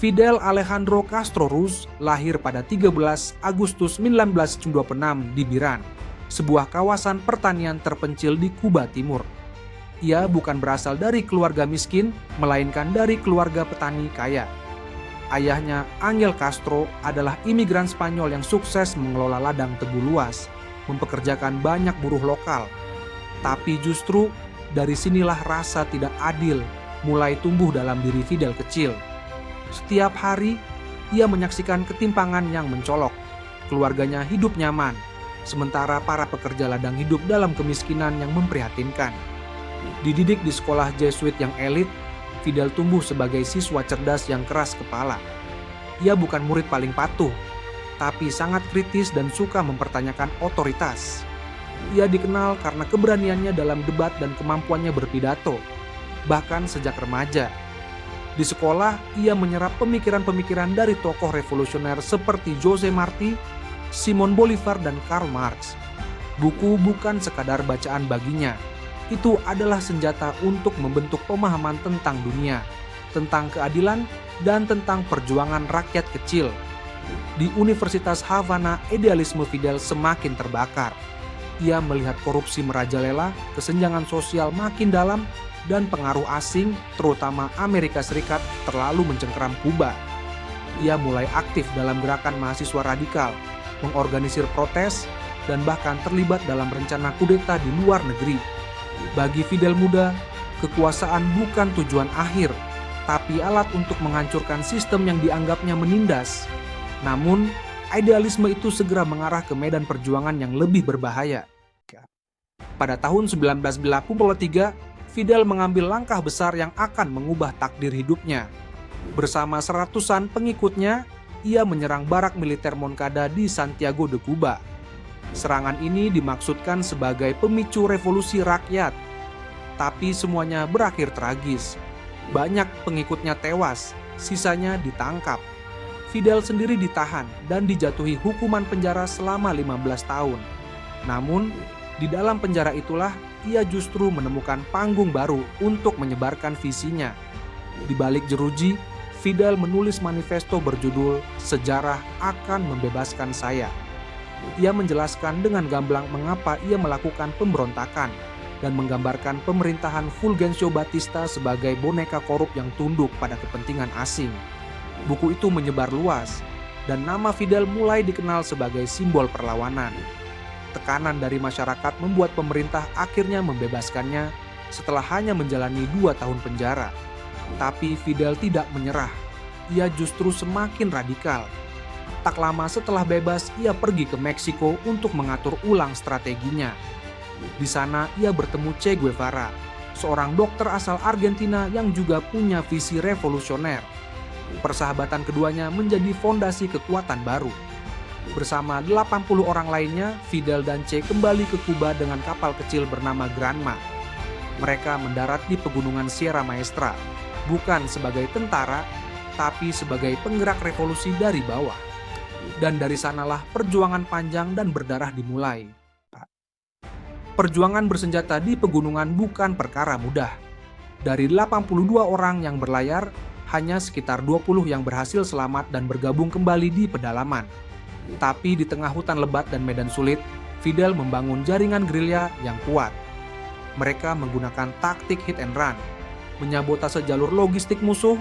Fidel Alejandro Castro Ruz lahir pada 13 Agustus 1926 di Biran, sebuah kawasan pertanian terpencil di Kuba Timur. Ia bukan berasal dari keluarga miskin, melainkan dari keluarga petani kaya. Ayahnya, Angel Castro, adalah imigran Spanyol yang sukses mengelola ladang tebu luas, mempekerjakan banyak buruh lokal. Tapi justru dari sinilah rasa tidak adil mulai tumbuh dalam diri Fidel kecil. Setiap hari, ia menyaksikan ketimpangan yang mencolok. Keluarganya hidup nyaman, sementara para pekerja ladang hidup dalam kemiskinan yang memprihatinkan. Dididik di sekolah Jesuit yang elit, Fidel tumbuh sebagai siswa cerdas yang keras kepala. Ia bukan murid paling patuh, tapi sangat kritis dan suka mempertanyakan otoritas. Ia dikenal karena keberaniannya dalam debat dan kemampuannya berpidato, bahkan sejak remaja. Di sekolah, ia menyerap pemikiran-pemikiran dari tokoh revolusioner seperti Jose Marti, Simon Bolivar, dan Karl Marx. Buku bukan sekadar bacaan baginya, itu adalah senjata untuk membentuk pemahaman tentang dunia, tentang keadilan, dan tentang perjuangan rakyat kecil. Di Universitas Havana, idealisme Fidel semakin terbakar. Ia melihat korupsi merajalela, kesenjangan sosial makin dalam, dan pengaruh asing, terutama Amerika Serikat, terlalu mencengkeram Kuba. Ia mulai aktif dalam gerakan mahasiswa radikal, mengorganisir protes, dan bahkan terlibat dalam rencana kudeta di luar negeri. Bagi Fidel muda, kekuasaan bukan tujuan akhir, tapi alat untuk menghancurkan sistem yang dianggapnya menindas. Namun, idealisme itu segera mengarah ke medan perjuangan yang lebih berbahaya. Pada tahun 1983, Fidel mengambil langkah besar yang akan mengubah takdir hidupnya. Bersama seratusan pengikutnya, ia menyerang barak militer Moncada di Santiago de Cuba. Serangan ini dimaksudkan sebagai pemicu revolusi rakyat, tapi semuanya berakhir tragis. Banyak pengikutnya tewas, sisanya ditangkap. Fidel sendiri ditahan dan dijatuhi hukuman penjara selama 15 tahun. Namun, di dalam penjara itulah ia justru menemukan panggung baru untuk menyebarkan visinya. Di balik jeruji, Fidel menulis manifesto berjudul "Sejarah akan membebaskan saya". Ia menjelaskan dengan gamblang mengapa ia melakukan pemberontakan dan menggambarkan pemerintahan Fulgencio Batista sebagai boneka korup yang tunduk pada kepentingan asing. Buku itu menyebar luas dan nama Fidel mulai dikenal sebagai simbol perlawanan. Tekanan dari masyarakat membuat pemerintah akhirnya membebaskannya setelah hanya menjalani 2 tahun penjara. Tapi Fidel tidak menyerah. Ia justru semakin radikal. Tak lama setelah bebas, ia pergi ke Meksiko untuk mengatur ulang strateginya. Di sana ia bertemu Che Guevara, seorang dokter asal Argentina yang juga punya visi revolusioner. Persahabatan keduanya menjadi fondasi kekuatan baru. Bersama 80 orang lainnya, Fidel dan Che kembali ke Kuba dengan kapal kecil bernama Granma. Mereka mendarat di pegunungan Sierra Maestra, bukan sebagai tentara, tapi sebagai penggerak revolusi dari bawah. Dan dari sanalah perjuangan panjang dan berdarah dimulai. Perjuangan bersenjata di pegunungan bukan perkara mudah. Dari 82 orang yang berlayar, hanya sekitar 20 yang berhasil selamat dan bergabung kembali di pedalaman. Tapi di tengah hutan lebat dan medan sulit, Fidel membangun jaringan gerilya yang kuat. Mereka menggunakan taktik hit and run, menyabotase jalur logistik musuh,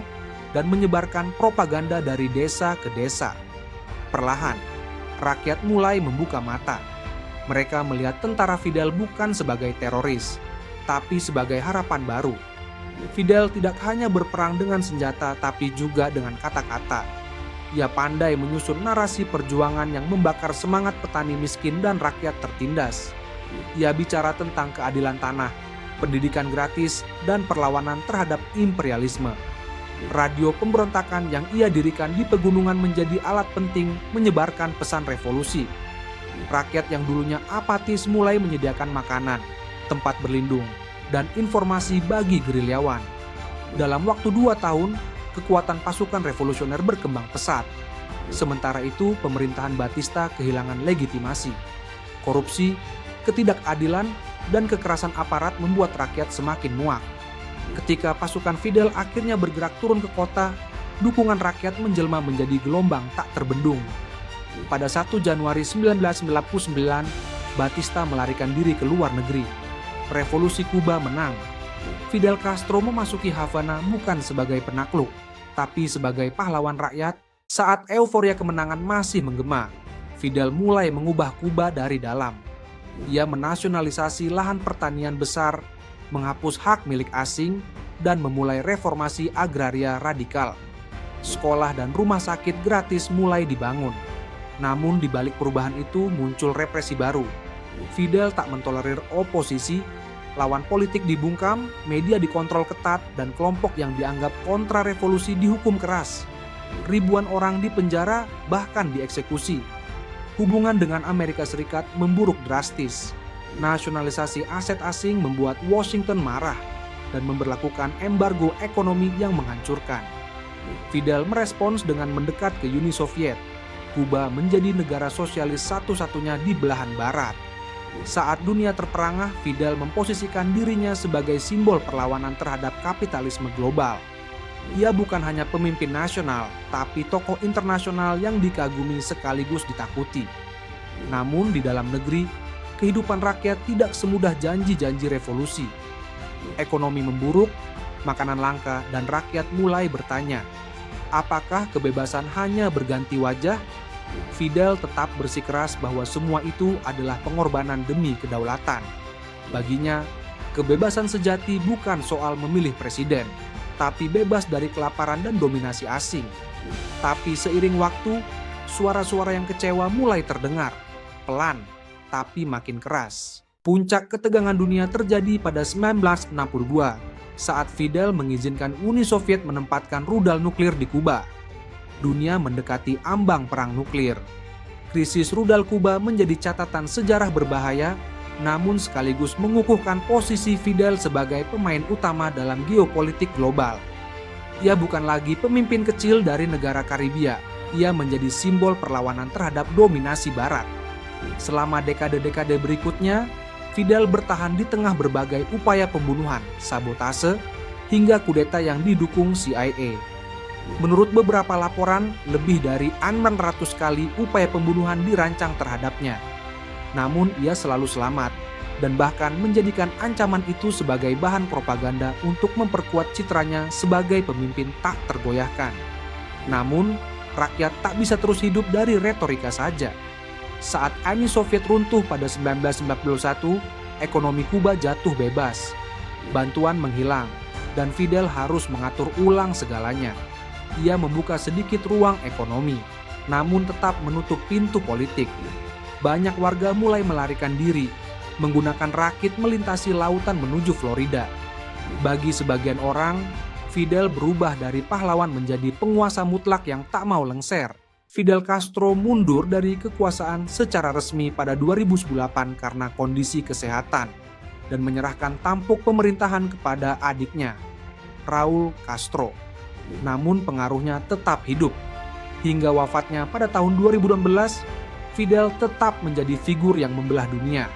dan menyebarkan propaganda dari desa ke desa. Perlahan, rakyat mulai membuka mata. Mereka melihat tentara Fidel bukan sebagai teroris, tapi sebagai harapan baru. Fidel tidak hanya berperang dengan senjata, tapi juga dengan kata-kata. Ia pandai menyusun narasi perjuangan yang membakar semangat petani miskin dan rakyat tertindas. Ia bicara tentang keadilan tanah, pendidikan gratis, dan perlawanan terhadap imperialisme. Radio pemberontakan yang ia dirikan di pegunungan menjadi alat penting menyebarkan pesan revolusi. Rakyat yang dulunya apatis mulai menyediakan makanan, tempat berlindung, dan informasi bagi gerilyawan. Dalam waktu 2 tahun, kekuatan pasukan revolusioner berkembang pesat. Sementara itu, pemerintahan Batista kehilangan legitimasi. Korupsi, ketidakadilan, dan kekerasan aparat membuat rakyat semakin muak. Ketika pasukan Fidel akhirnya bergerak turun ke kota, dukungan rakyat menjelma menjadi gelombang tak terbendung. Pada 1 Januari 1999, Batista melarikan diri ke luar negeri. Revolusi Kuba menang. Fidel Castro memasuki Havana bukan sebagai penakluk, tapi sebagai pahlawan rakyat. Saat euforia kemenangan masih menggema, Fidel mulai mengubah Kuba dari dalam. Ia menasionalisasi lahan pertanian besar, menghapus hak milik asing, dan memulai reformasi agraria radikal. Sekolah dan rumah sakit gratis mulai dibangun. Namun di balik perubahan itu muncul represi baru. Fidel tak mentolerir oposisi, lawan politik dibungkam, media dikontrol ketat, dan kelompok yang dianggap kontra revolusi dihukum keras. Ribuan orang dipenjara, bahkan dieksekusi. Hubungan dengan Amerika Serikat memburuk drastis. Nasionalisasi aset asing membuat Washington marah dan memberlakukan embargo ekonomi yang menghancurkan. Fidel merespons dengan mendekat ke Uni Soviet. Kuba menjadi negara sosialis satu-satunya di belahan barat. Saat dunia terperangah, Fidel memposisikan dirinya sebagai simbol perlawanan terhadap kapitalisme global. Ia bukan hanya pemimpin nasional, tapi tokoh internasional yang dikagumi sekaligus ditakuti. Namun di dalam negeri, kehidupan rakyat tidak semudah janji-janji revolusi. Ekonomi memburuk, makanan langka, dan rakyat mulai bertanya, apakah kebebasan hanya berganti wajah? Fidel tetap bersikeras bahwa semua itu adalah pengorbanan demi kedaulatan. Baginya, kebebasan sejati bukan soal memilih presiden, tapi bebas dari kelaparan dan dominasi asing. Tapi seiring waktu, suara-suara yang kecewa mulai terdengar, pelan, tapi makin keras. Puncak ketegangan dunia terjadi pada 1962, saat Fidel mengizinkan Uni Soviet menempatkan rudal nuklir di Kuba. Dunia mendekati ambang perang nuklir. Krisis rudal Kuba menjadi catatan sejarah berbahaya, namun sekaligus mengukuhkan posisi Fidel sebagai pemain utama dalam geopolitik global. Ia bukan lagi pemimpin kecil dari negara Karibia, ia menjadi simbol perlawanan terhadap dominasi Barat. Selama dekade-dekade berikutnya, Fidel bertahan di tengah berbagai upaya pembunuhan, sabotase, hingga kudeta yang didukung CIA. Menurut beberapa laporan, lebih dari 600 kali upaya pembunuhan dirancang terhadapnya. Namun ia selalu selamat, dan bahkan menjadikan ancaman itu sebagai bahan propaganda untuk memperkuat citranya sebagai pemimpin tak tergoyahkan. Namun, rakyat tak bisa terus hidup dari retorika saja. Saat Uni Soviet runtuh pada 1991, ekonomi Kuba jatuh bebas. Bantuan menghilang, dan Fidel harus mengatur ulang segalanya. Ia membuka sedikit ruang ekonomi, namun tetap menutup pintu politik. Banyak warga mulai melarikan diri, menggunakan rakit melintasi lautan menuju Florida. Bagi sebagian orang, Fidel berubah dari pahlawan menjadi penguasa mutlak yang tak mau lengser. Fidel Castro mundur dari kekuasaan secara resmi pada 2008 karena kondisi kesehatan dan menyerahkan tampuk pemerintahan kepada adiknya, Raul Castro. Namun pengaruhnya tetap hidup. Hingga wafatnya pada tahun 2016, Fidel tetap menjadi figur yang membelah dunia.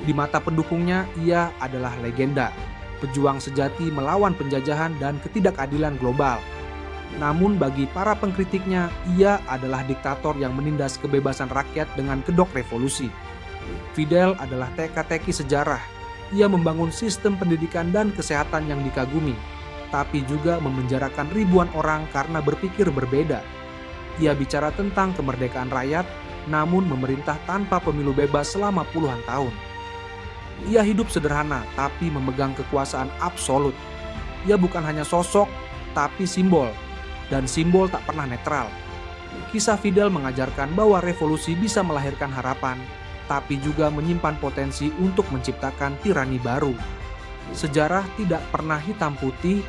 Di mata pendukungnya, ia adalah legenda, pejuang sejati melawan penjajahan dan ketidakadilan global. Namun bagi para pengkritiknya, ia adalah diktator yang menindas kebebasan rakyat dengan kedok revolusi. Fidel adalah teka-teki sejarah. Ia membangun sistem pendidikan dan kesehatan yang dikagumi, tapi juga memenjarakan ribuan orang karena berpikir berbeda. Ia bicara tentang kemerdekaan rakyat, namun memerintah tanpa pemilu bebas selama puluhan tahun. Ia hidup sederhana, tapi memegang kekuasaan absolut. Ia bukan hanya sosok, tapi simbol, dan simbol tak pernah netral. Kisah Fidel mengajarkan bahwa revolusi bisa melahirkan harapan, tapi juga menyimpan potensi untuk menciptakan tirani baru. Sejarah tidak pernah hitam putih,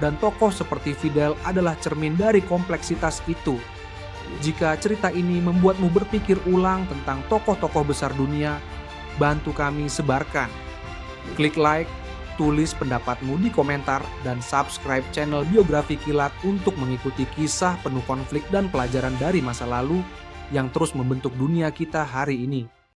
dan tokoh seperti Fidel adalah cermin dari kompleksitas itu. Jika cerita ini membuatmu berpikir ulang tentang tokoh-tokoh besar dunia, bantu kami sebarkan. Klik like, tulis pendapatmu di komentar, dan subscribe channel Biografi Kilat untuk mengikuti kisah penuh konflik dan pelajaran dari masa lalu yang terus membentuk dunia kita hari ini.